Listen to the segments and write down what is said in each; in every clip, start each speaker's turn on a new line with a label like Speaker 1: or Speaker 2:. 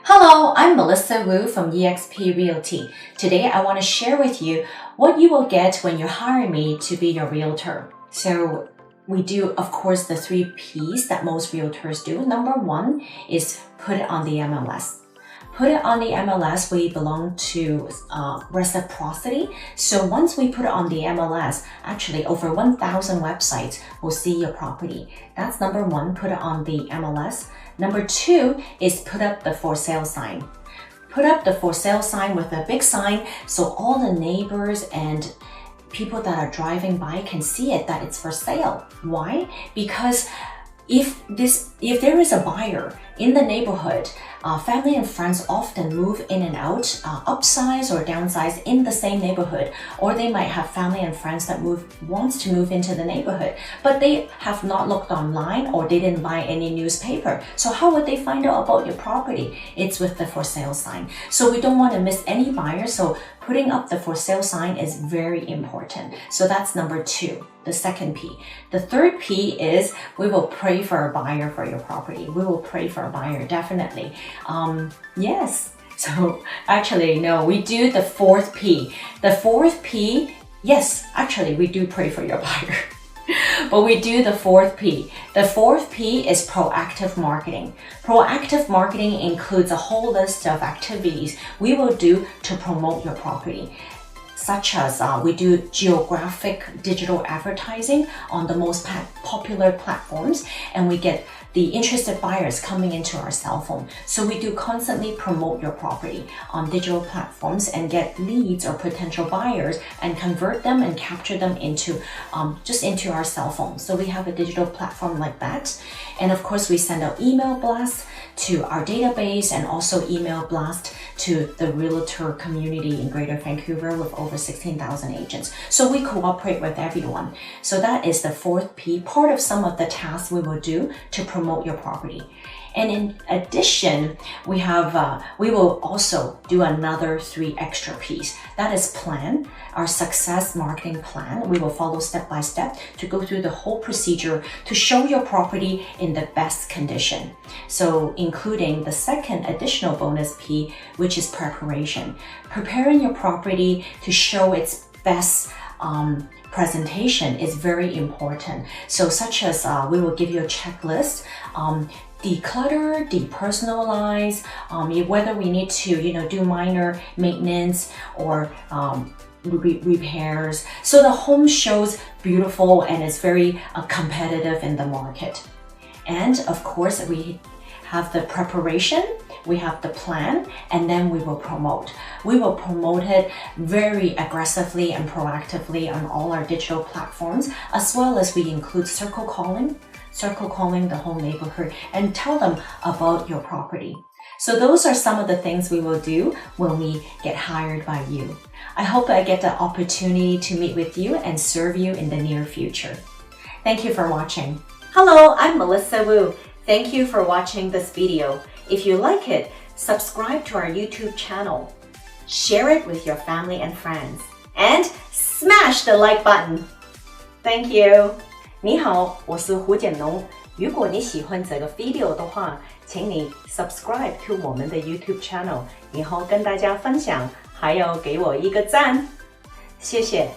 Speaker 1: Hello, I'm Melissa Wu from eXp Realty. Today I want to share with you what you will get when you hire me to be your realtor. So we do, of course, the 3 P's that most realtors do. Number 1 is put it on the MLS. Put it on the MLS, we belong to reciprocity. So once we put it on the MLS, actually over 1,000 websites will see your property. That's number 1, put it on the MLS. Number 2 is put up the for sale sign. Put up the for sale sign with a big sign so all the neighbors and people that are driving by can see it, that it's for sale. Why? Because if there is a buyer in the neighborhood, family and friends often move in and out, upsize or downsize in the same neighborhood, or they might have family and friends that wants to move into the neighborhood, but they have not looked online or they didn't buy any newspaper. So how would they find out about your property? It's with the for sale sign. So we don't want to miss any buyer. So putting up the for sale sign is very important. So that's number 2, the second P. The third P is we will pray for a buyer for your property. We will pray for a buyer, definitely. Yes. So actually, no, we do the 4th P. The 4th P, yes, actually, we do pray for your buyer. But we do the 4th P. The 4th P is proactive marketing. Proactive marketing includes a whole list of activities we will do to promote your property, such as we do geographic digital advertising on the most popular platforms, and we get the interested buyers coming into our cell phone. So we do constantly promote your property on digital platforms and get leads or potential buyers and convert them and capture them into just into our cell phone. So we have a digital platform like that. And of course, we send out email blasts to our database and also email blast to the realtor community in Greater Vancouver with over 16,000 agents. So we cooperate with everyone. So that is the 4th P, part of some of the tasks we will do to promote your property. And in addition, we will also do another 3 extra P's. That is plan, our success marketing plan. We will follow step by step to go through the whole procedure to show your property in the best condition. So including the 2nd additional bonus P, which is preparation. Preparing your property to show its best presentation is very important. So such as we will give you a checklist, declutter, depersonalize, whether we need to do minor maintenance or repairs. So the home shows beautiful and is very competitive in the market. And of course, we have the preparation, we have the plan, and then we will promote. We will promote it very aggressively and proactively on all our digital platforms, as well as we include circle calling the whole neighborhood and tell them about your property. So those are some of the things we will do when we get hired by you. I hope I get the opportunity to meet with you and serve you in the near future. Thank you for watching. Hello, I'm Melissa Wu. Thank you for watching this video. If you like it, subscribe to our YouTube channel, share it with your family and friends, and smash the like button. Thank you. 你好，我是𝗔𗕕𝗓𝗦，如果你喜欢这个 video 的话，请你 subscribe to 我们的 YouTube channel， 然后跟大家分享，还有给我一个赞，谢謝。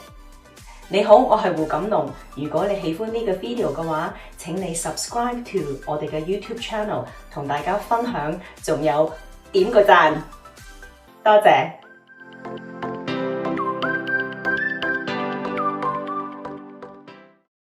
Speaker 1: 你好，我係𝗔𗕕𝗓𝗏，如果你喜歡呢個 video 嘅話，請你 subscribe to 我哋嘅 YouTube channel， 同大家分享，仲有點個讚，多謝。